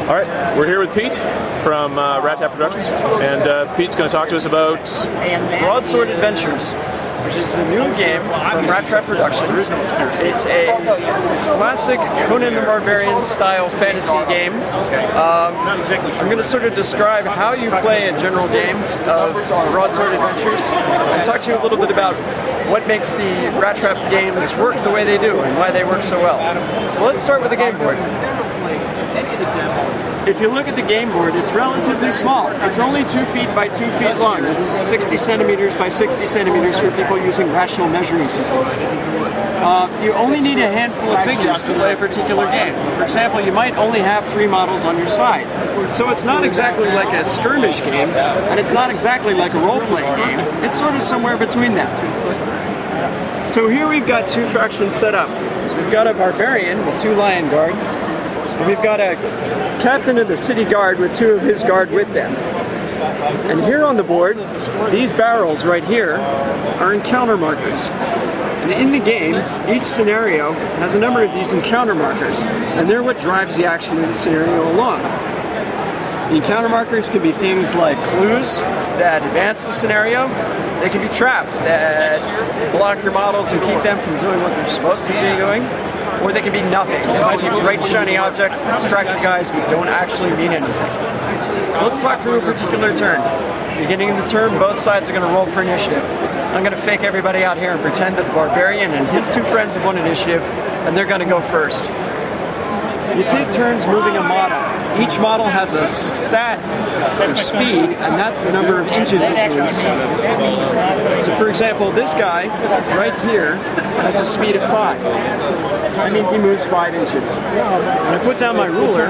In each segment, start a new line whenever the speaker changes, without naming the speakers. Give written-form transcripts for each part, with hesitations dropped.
Alright, we're here with Pete from Rat Productions, and Pete's going to talk to us about
Broadsword Adventures, which is a new game from Rat Productions. It's a classic Conan the Barbarian style fantasy game. I'm going to sort of describe how you play a general game of Broadsword Adventures and talk to you a little bit about what makes the Rat Trap games work the way they do and why they work so well. So let's start with the game board. If you look at the game board, it's relatively small. It's only 2 feet by 2 feet long. It's 60 centimeters by 60 centimeters for people using rational measuring systems. You only need a handful of figures to play a particular game. For example, you might only have 3 models on your side. So it's not exactly like a skirmish game, and it's not exactly like a role-playing game. It's sort of somewhere between them. So here we've got 2 factions set up. We've got a barbarian with 2 lion guard. We've got a captain of the city guard with 2 of his guard with them. And here on the board, these barrels right here are encounter markers. And in the game, each scenario has a number of these encounter markers, and they're what drives the action of the scenario along. The encounter markers can be things like clues that advance the scenario. They can be traps that block your models and keep them from doing what they're supposed to be doing. Or they can be nothing. They might be bright, shiny objects that distract you guys but don't actually mean anything. So let's talk through a particular turn. Beginning of the turn, both sides are going to roll for initiative. I'm going to fake everybody out here and pretend that the barbarian and his 2 friends have won initiative, and they're going to go first. You take turns moving a model. Each model has a stat for speed, and that's the number of inches it moves. So for example, this guy right here has a speed of 5. That means he moves 5 inches. When I put down my ruler,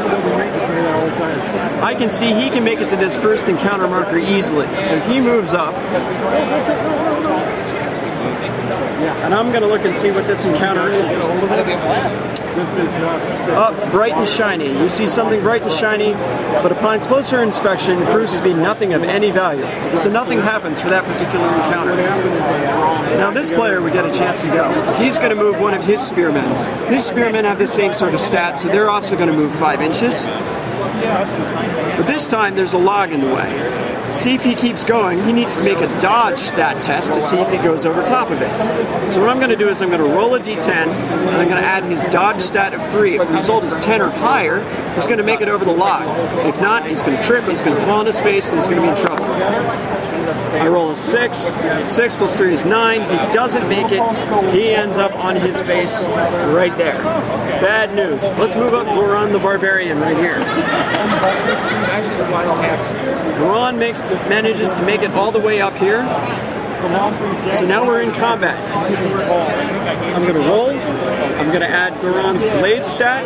I can see he can make it to this first encounter marker easily. So he moves up. And I'm going to look and see what this encounter is. Up, bright and shiny. You see something bright and shiny, but upon closer inspection, it proves to be nothing of any value. So nothing happens for that particular encounter. Now this player would get a chance to go. He's going to move one of his spearmen. His spearmen have the same sort of stats, so they're also going to move 5 inches. But this time there's a log in the way. See if he keeps going, he needs to make a dodge stat test to see if he goes over top of it. So what I'm going to do is I'm going to roll a d10, and I'm going to add his dodge stat of 3. If the result is 10 or higher, he's going to make it over the log. If not, he's going to trip, he's going to fall on his face, and he's going to be in trouble. I roll a 6. 6 plus 3 is 9. He doesn't make it. He ends up on his face right there. Bad news. Let's move up Goran the Barbarian right here. Goran manages to make it all the way up here. So now we're in combat. I'm going to roll. I'm going to add Goran's blade stat.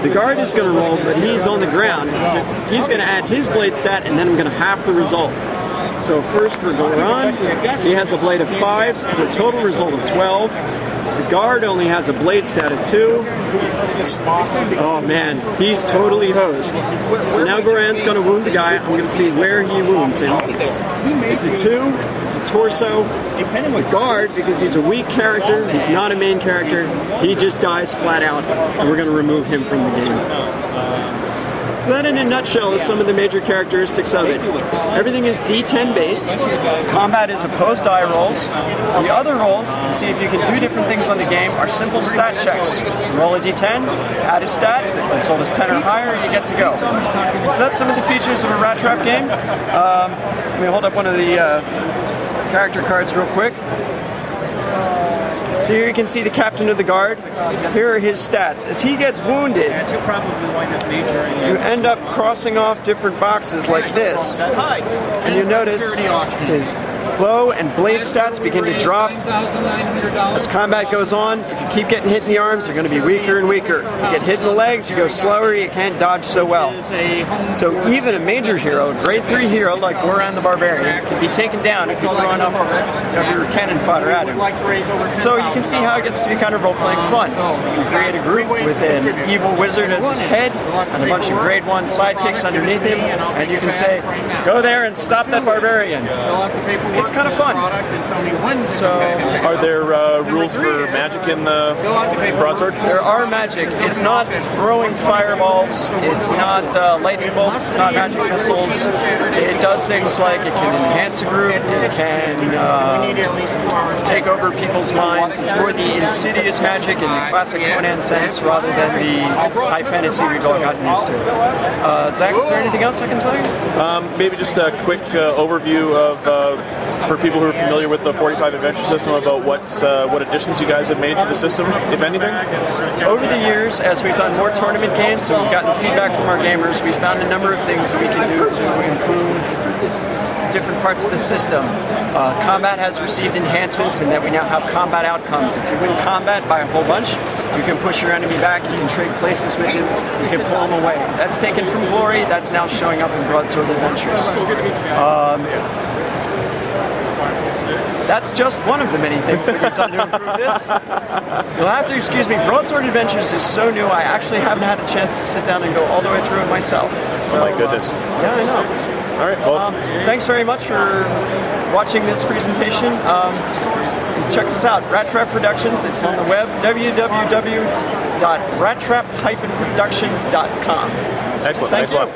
The guard is going to roll, but he's on the ground. So he's going to add his blade stat, and then I'm going to half the result. So first for Goran, he has a blade of 5 for a total result of 12. The guard only has a blade stat of 2. Oh man, he's totally hosed. So now Goran's going to wound the guy. I'm going to see where he wounds him. It's a 2, it's a torso. The guard, because he's a weak character, he's not a main character, he just dies flat out, and we're going to remove him from the game. So that in a nutshell is some of the major characteristics of it. Everything is D10 based. Combat is opposed die rolls. The other rolls, to see if you can do different things on the game, are simple stat checks. Roll a D10, add a stat, if the result is 10 or higher, you get to go. So that's some of the features of a Rat Trap game. Let me hold up one of the character cards real quick. So here you can see the captain of the guard. Here are his stats. As he gets wounded, you end up crossing off different boxes like this. And you notice his bow and blade stats begin to drop. As combat goes on, if you keep getting hit in the arms, you're going to be weaker and weaker. You get hit in the legs, you go slower, you can't dodge so well. So even a major hero, a grade 3 hero like Goran the Barbarian, can be taken down if you throw enough of your cannon fodder at him. So you can see how it gets to be kind of role-playing fun. You create a group with an evil wizard as its head and a bunch of grade 1 sidekicks underneath him, and you can say, go there and stop that barbarian. it's kind of fun. So,
are there rules for magic in the broadsword?
There are magic. It's not throwing fireballs. It's not lightning bolts. It's not magic missiles. It does things like it can enhance a group. It can take over people's minds. It's more the insidious magic in the classic Conan sense rather than the high fantasy we've all gotten used to. Zach, is there anything else I can tell you?
Maybe just a quick overview of, for people who are familiar with the 45 Adventure system, about what additions you guys have made to the system, if anything?
Over the years, as we've done more tournament games and we've gotten feedback from our gamers, we've found a number of things that we can do to improve different parts of the system. Combat has received enhancements in that we now have combat outcomes. If you win combat by a whole bunch, you can push your enemy back, you can trade places with him, you can pull him away. That's taken from Glory, that's now showing up in Broadsword Adventures. That's just one of the many things that we've done to improve this. You'll have to excuse me, Broadsword Adventures is so new, I actually haven't had a chance to sit down and go all the way through it myself. So,
oh my goodness.
Yeah, I know.
All right, well.
Thanks very much for watching this presentation. Check us out, Rat Trap Productions. It's on the web, www.rattrap-productions.com.
Excellent. Thanks a lot.